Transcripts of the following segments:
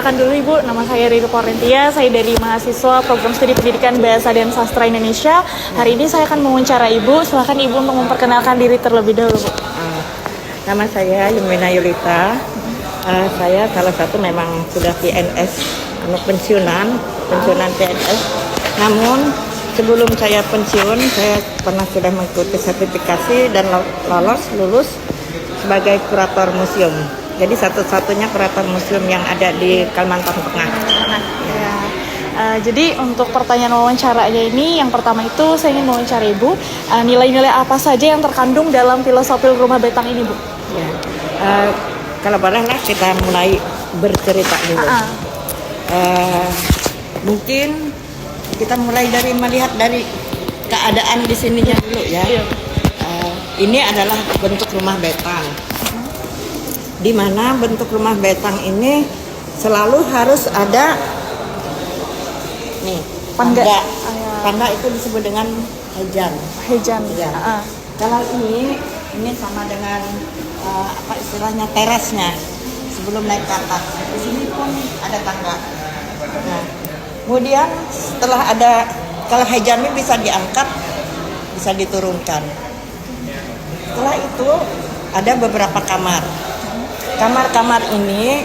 perkenalkan dulu Ibu, nama saya Riri Porentia, saya dari mahasiswa Program Studi Pendidikan Bahasa dan Sastra Indonesia. Hari ini saya akan mewawancara Ibu, silakan Ibu untuk memperkenalkan diri terlebih dahulu, Bu. Nama saya Yumina Yulita. Saya salah satu memang sudah PNS, pensiunan PNS. Namun sebelum saya pensiun, saya pernah sudah mengikuti sertifikasi dan lulus sebagai kurator museum. Jadi satu-satunya kurator museum yang ada di Kalimantan Tengah. Ya. Jadi untuk pertanyaan wawancaranya ini, yang pertama itu saya ingin mewawancara Ibu, nilai-nilai apa saja yang terkandung dalam filosofi Rumah Betang ini, Bu? Ya. Kalau bolehlah kita mulai bercerita dulu. Mungkin kita mulai dari melihat dari keadaan di sininya dulu ya. Ini adalah bentuk rumah betang. Di mana bentuk rumah betang ini selalu harus ada nih tangga. Tangga itu disebut dengan hejan. Ya. Kalau ini sama dengan apa istilahnya terasnya sebelum naik ke atas. Di sini pun ada tangga. Nah, kemudian setelah ada, kalau hejan ini bisa diangkat, bisa diturunkan. Setelah itu ada beberapa kamar. Kamar-kamar ini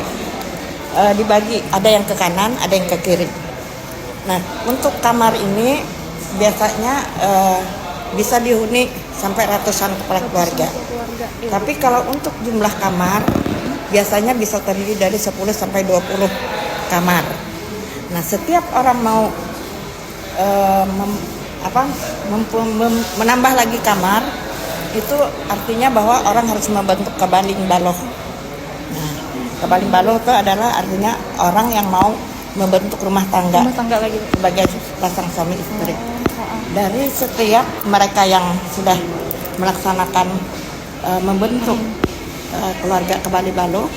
dibagi, ada yang ke kanan, ada yang ke kiri. Nah, untuk kamar ini biasanya bisa dihuni sampai ratusan kepala keluarga. Tapi kalau untuk jumlah kamar biasanya bisa terdiri dari 10 sampai 20 kamar. Nah, setiap orang mau menambah lagi kamar, itu artinya bahwa orang harus membentuk kabaling baloh. Nah, kabaling baloh itu adalah artinya orang yang mau membentuk rumah tangga lagi sebagai pasang suami istri. Dari setiap mereka yang sudah melaksanakan membentuk keluarga kebali balo,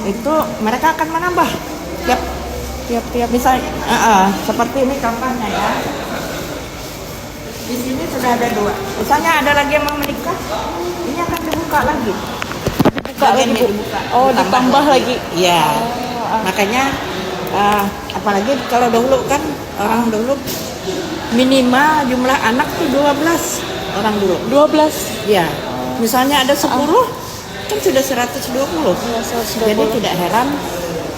itu mereka akan menambah tiap misalnya seperti ini contohnya ya. Di sini sudah ada 2. Misalnya ada lagi yang mau menikah, ini akan dibuka lagi. Dibuka. Oh, ditambah lagi. Iya. Makanya apalagi kalau dahulu kan orang dulu minimal jumlah anak tuh 12 orang dulu. 12. Ya. Misalnya ada 10 kan sudah 120. Jadi tidak heran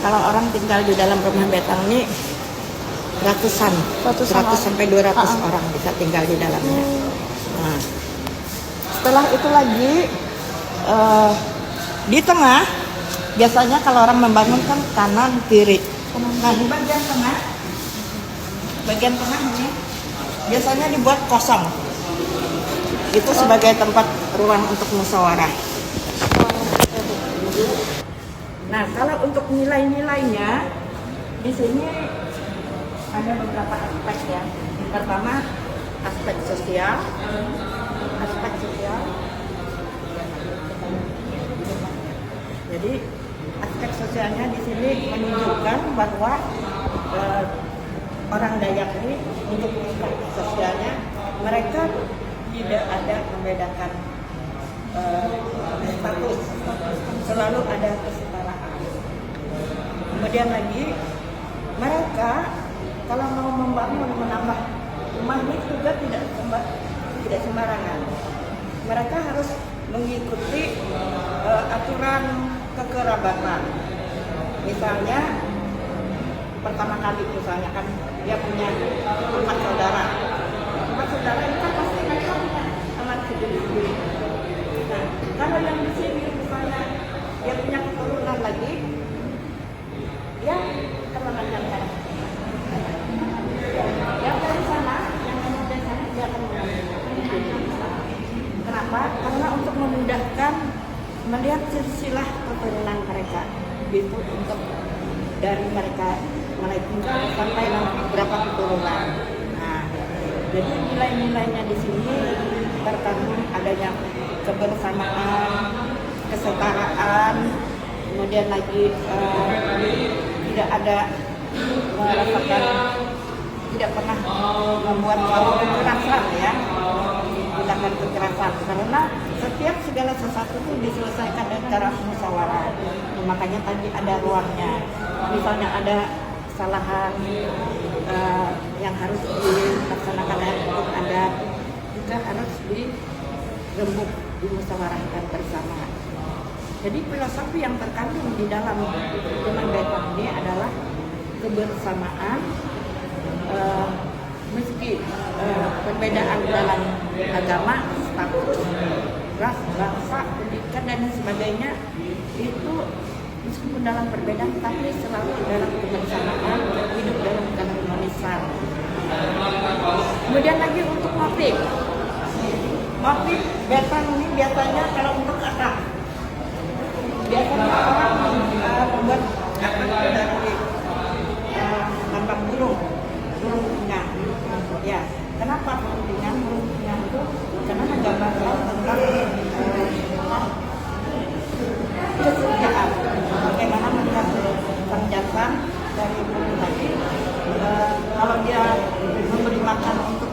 kalau orang tinggal di dalam rumah betang ini ratusan 100 sampai 200 orang bisa tinggal di dalamnya. Nah, setelah itu lagi di tengah biasanya kalau orang membangun kan kanan kiri. Nah, di bagian tengah ini biasanya dibuat kosong. Itu sebagai tempat ruang untuk musyawarah. Nah, kalau untuk nilai-nilainya di sini ada beberapa aspek ya. Yang pertama aspek sosial. Jadi aspek sosialnya di sini menunjukkan bahwa orang Dayak ini untuk aspek sosialnya mereka tidak ada membedakan status, selalu ada kesetaraan. Kemudian lagi mereka kalau mau membangun menambah rumah ini juga tidak sembarangan. Mereka harus mengikuti aturan kekerabatan. Misalnya pertama kali misalnya kan dia punya 4 saudara. 4 saudara ini kan pasti mereka punya anak sendiri. Nah, kalau yang di sini misalnya dia punya keturunan lagi, ya keturunan yang lain. Yang dari sana, yang dari sana dia akan mengambil. Kenapa? Karena untuk memudahkan melihat silsilah keturunan mereka, itu untuk dari mereka mulai tinggal sampai berapa keturunan. Nah, jadi nilai-nilainya di sini terkandung adanya kebersamaan, kesetaraan, kemudian lagi tidak ada merasakan, tidak pernah membuat suatu kekerasan ya. menggunakan kekerasan, karena setiap segala sesuatu itu diselesaikan dengan cara musyawarah. Makanya tadi ada ruangnya. Misalnya ada kesalahan yang harus dilaksanakan dengan hukum adat, juga harus dirembuk, dimusyawarahkan bersama. Jadi filosofi yang terkandung di dalam rumah betang ini adalah kebersamaan, meski perbedaan dalam agama, status, ras, bangsa, pendidikan dan sebagainya itu meskipun dalam perbedaan tapi selalu dalam kebersamaan, hidup dalam keharmonisan. Kemudian lagi untuk motif betang ini biasanya kalau untuk akad, biasanya orang membuat akad dari lambang burung pinang. Ya, kenapa burung pinang? Burung pinang itu karena menggambarkan tentang kesetiaan, bagaimana melihat penjelasan dari burung tadi. Kalau dia memberi makan untuk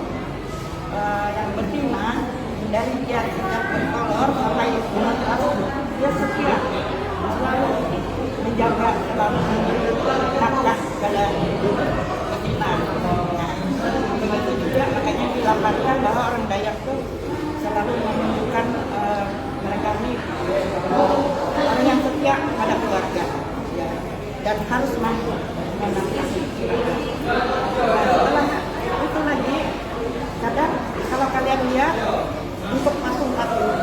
yang betina, dari dia sejak bertelur sampai menetas, dia setia selalu menjaga, selalu nafkah pada betina. Nah, begitu juga makanya dilaporkan bahwa orang Dayak itu selalu menunjukkan mereka ini orang yang setia pada keluarga, ya, dan harus mampu menafkahi. Setelah itu lagi, kadang kalau kalian lihat untuk patung-patung,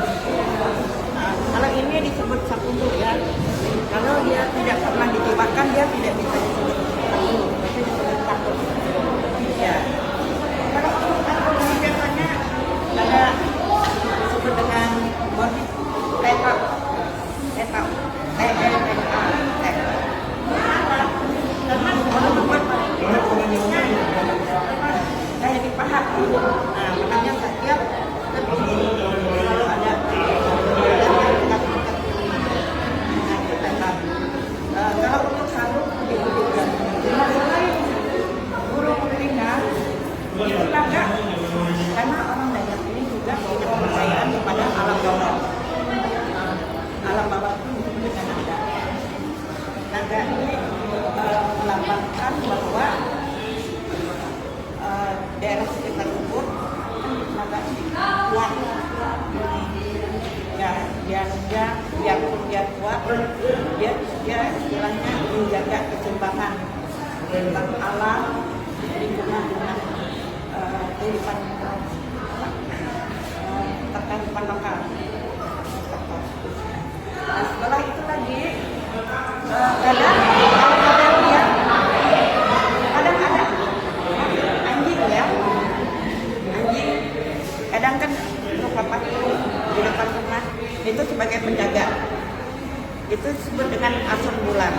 kalau ini disebut sapulu ya, kalau dia tidak pernah ditibakan dia tidak bisa disebut patung, tapi disebut patung. Ya, kalau untuk patung ini biasanya ada disebut dengan motif tetap, karena orang membuat patungnya kayak di paha. Nah, makanya setiap selalu ada kalau untuk sarung dibutuhkan. Selain burung pinang itu naga, karena orang Dayak ini juga punya kepercayaan kepada alam bawah. Alam bawah itu disebut dengan naga. Naga ini melambangkan bahwa daerah sekitar kubur naga kuat. Ya, biarpun dia kuat, dia istilahnya menjaga keseimbangan tentang alam, lingkungan dengan kehidupan kehidupan lokal. Nah, setelah itu lagi kadang kalau kalian lihat kadang ada anjing ya, anjing kadang kan beberapa di depan rumah itu sebagai penjaga, itu disebut dengan asam bulan.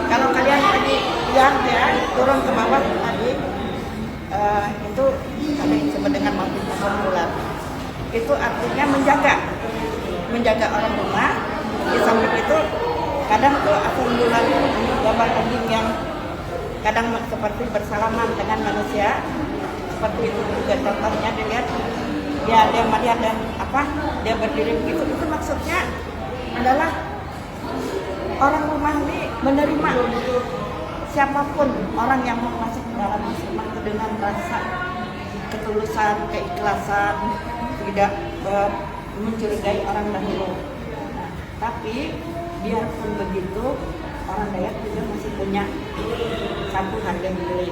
Kalau kalian tadi lihat ya, turun ke bawah tadi itu ada yang disebut dengan motif asam bulan. Itu artinya menjaga orang rumah. Di samping itu kadang tuh asam bulan gambar anjing yang kadang seperti bersalaman dengan manusia, seperti itu juga contohnya dilihat. Ya, dia melihat dan dia berdiri begitu. Itu maksudnya adalah orang rumah ini menerima siapapun orang yang mau masuk ke dalam rumah dengan rasa ketulusan, keikhlasan, tidak mencurigai orang dahulu. Nah, tapi biarpun begitu, orang Dayak juga masih punya satu harga diri,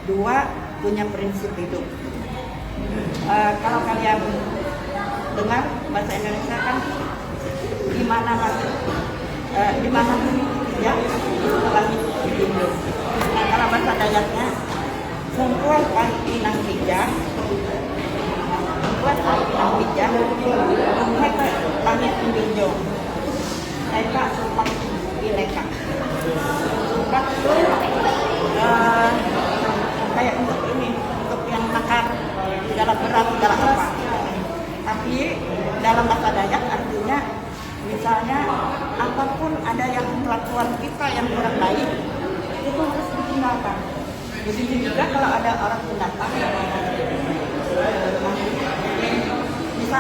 dua punya prinsip hidup. Kalau kalian dengar bahasa Indonesia kan di mana bumi ya langit hidup. Nah, kalau bahasa Dayaknya sempurna pinang bijak, mereka langit hijau, mereka sumpah ileka. Sumpah itu kayak untuk ini, untuk yang nakar segala berat, segala apa. Tapi dalam bahasa Dayak artinya misalnya apapun ada yang kelakuan kita yang kurang baik itu harus ditinggalkan. Begitu juga kalau ada orang pendatang yang misalnya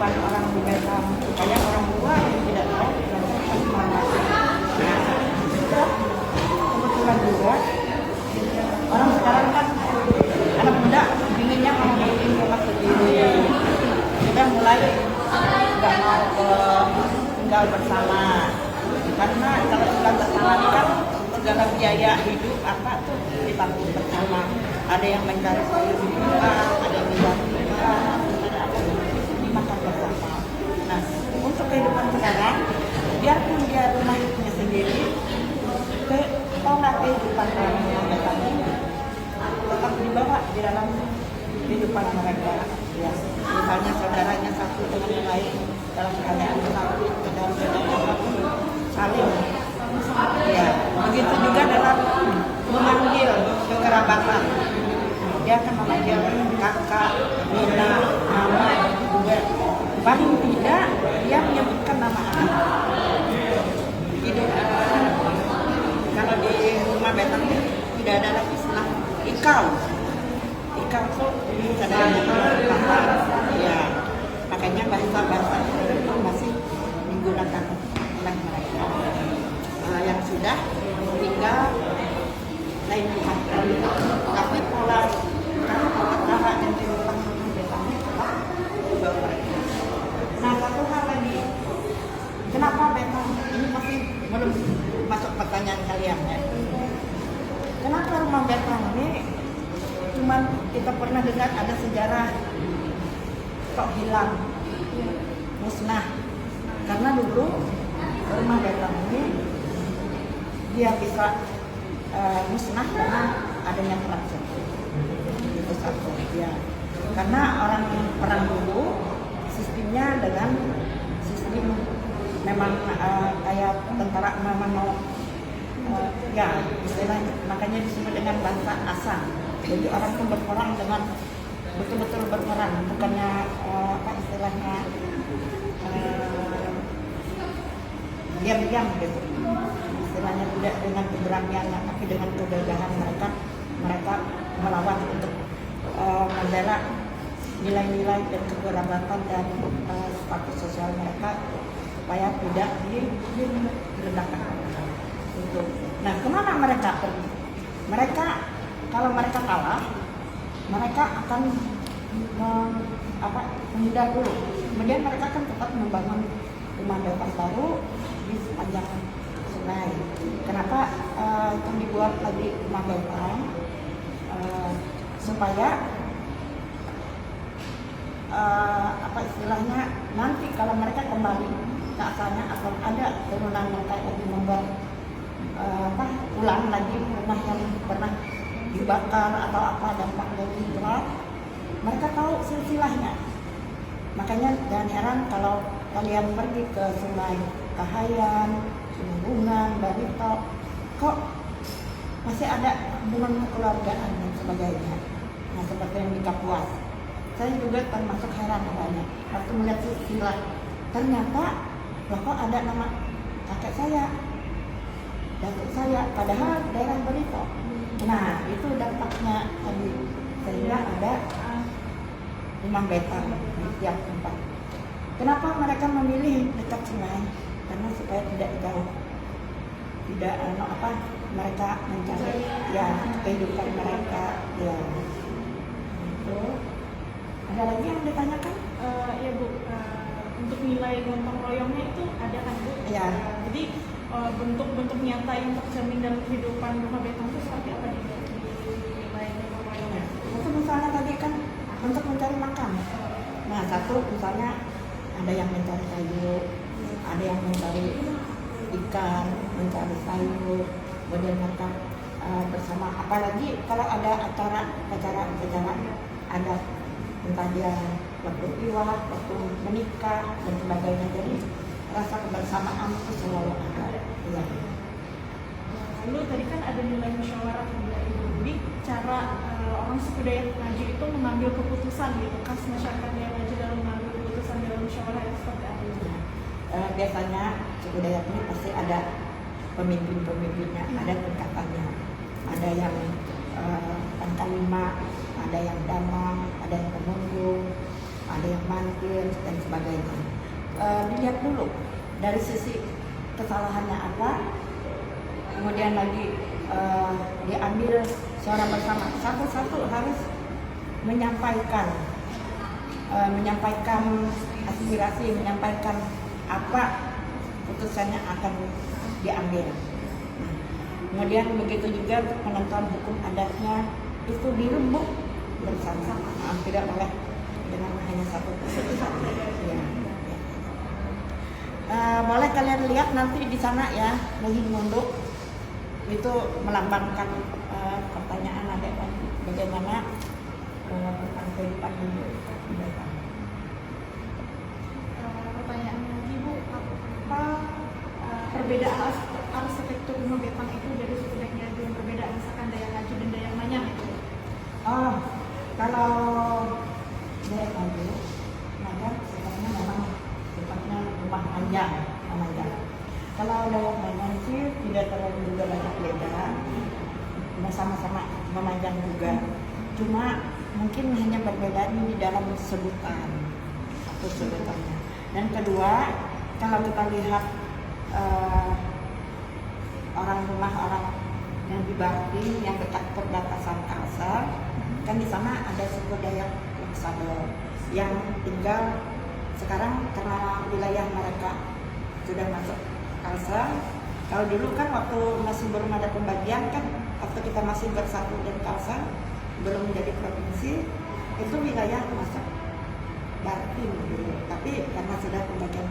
kehidupan orang di Batam supaya orang tua yang tidak tahu bisa mengerti. Nah, kebetulan juga orang sekarang kan anak muda inginnya mau bikin rumah sendiri, sudah mulai nggak mau tinggal bersama, karena kalau tinggal bersama ini kan segala biaya hidup apa tuh ditanggung bersama. Ada yang mencari sayur di rumah, ada yang mencari rumah, ada apa dimakan bersama. Nah, untuk kehidupan sekarang, biarpun dia rumahnya sendiri, pola kehidupan orang yang datang ini tetap dibawa di dalam kehidupan mereka. Ya, misalnya saudaranya satu dengan yang lain dalam keadaan satu, dalam keadaan satu, saling. Ya, begitu juga dalam memanggil kekerabatan. Dia akan memanggil kakak, nina, mama, gue. Paling tidak dia menyebutkan nama anak. Hidup kalau di rumah Batam tidak ada lagi istilah ikau. Ikau tuh bisa dari kata. Ya, makanya bahasa itu masih digunakan oleh mereka. Yang sudah tinggal lain pihak, tapi pola cara dan kehidupan Batam tetap dibawa mereka. Nah, satu hal lagi, kenapa Batam ini masih belum masuk pertanyaan kalian ya? Kenapa rumah Batam ini cuman kita pernah dengar ada sejarah kok hilang, musnah? Karena dulu rumah Batam ini dia bisa musnah karena adanya perang itu satu ya, karena orang perang dulu sistemnya dengan sistem memang kayak tentara memang mau ya istilahnya, makanya disebut dengan bangsa asal. Jadi orang pun berperang dengan betul-betul berperang, bukannya apa istilahnya diam-diam gitu. Istilahnya tidak dengan keberanian, tapi dengan kegagahan mereka melawan untuk membela nilai-nilai dan kekerabatan dan status sosial mereka supaya tidak direndahkan. Nah, kemana mereka pergi? Mereka kalau mereka kalah, mereka akan menghindar dulu. Kemudian mereka akan tetap membangun rumah Batam baru di sepanjang sungai. Kenapa itu dibuat lagi rumah Batam? Supaya apa istilahnya, nanti kalau mereka kembali ke asalnya akan ada turunan mereka yang membuat ulang lagi rumah yang pernah dibakar atau apa dampak dari berat, mereka tahu silsilahnya. Makanya jangan heran kalau kalian pergi ke Sungai Kahayan, Sungai Bungan, Barito, kok masih ada hubungan kekeluargaan dan sebagainya. Nah, seperti yang di Kapuas, saya juga termasuk heran awalnya waktu melihat silsilah. Ternyata loh kok ada nama kakek saya, datuk saya, padahal daerah Barito. Nah, itu dampaknya tadi, sehingga ada rumah Batam di tiap tempat. Kenapa mereka memilih dekat sungai? Karena supaya tidak jauh, tidak mereka mencari ya kehidupan mereka ya. Itu ada lagi yang ditanyakan? Ya Bu, untuk nilai gotong royongnya itu ada kan Bu? Ya. Jadi bentuk-bentuk nyata yang tercermin dalam kehidupan rumah Batam itu seperti apa di nilai gotong royongnya? Itu misalnya tadi kan untuk mencari makan. Nah, satu misalnya ada yang mencari kayu, ada yang mencari ikan, mencari sayur, kemudian mereka bersama. Apalagi kalau ada acara ada entah dia waktu iwak, waktu menikah dan sebagainya. Jadi rasa kebersamaan itu selalu ada. Ya. Lalu tadi kan ada nilai musyawarah juga Ibu. Jadi cara orang suku Dayak Ngaju itu mengambil keputusan gitu, khas masyarakat Dayak Ngaju dalam mengambil keputusan dalam musyawarah itu seperti apa? Biasanya suku Dayak ini pasti ada pemimpin-pemimpinnya, ada tingkatannya. Ada yang pangkalima, ada yang damang, ada yang pemundung, ada yang manggil dan sebagainya. Dilihat dulu dari sisi kesalahannya apa, kemudian lagi diambil secara bersama, satu-satu harus menyampaikan aspirasi, menyampaikan apa putusannya akan diambil. Kemudian begitu juga untuk penentuan hukum adatnya itu dirembuk bersama, tidak boleh dengan hanya satu keputusan. Ya. Boleh kalian lihat nanti di sana ya, lagi nunduk itu melambangkan pertanyaan ada bagaimana tentang kehidupan hidup. Pertanyaan lagi Bu, apa perbedaan arsitektur rumah betang itu dari suku Dayak yang berbeda, misalkan Dayak Ngaju dan Dayak Manyang itu? Oh, kalau Dayak Ngaju, maka sebenarnya memang sifatnya rumah panjang namanya. Kalau Dayak Manyang sih tidak terlalu juga banyak beda, sama-sama memanjang juga. Cuma mungkin hanya perbedaan di dalam sebutan atau sebutannya. Dan kedua, kalau kita lihat orang yang di Barting yang dekat perbatasan Kalsel, kan di sana ada suku Dayak Laksador yang tinggal sekarang karena wilayah mereka sudah masuk Kalsel. Kalau dulu kan waktu masih belum ada pembagian kan, waktu kita masih bersatu dan Kalsel belum menjadi provinsi, itu wilayah masuk Barting dulu. Tapi karena sudah pembagian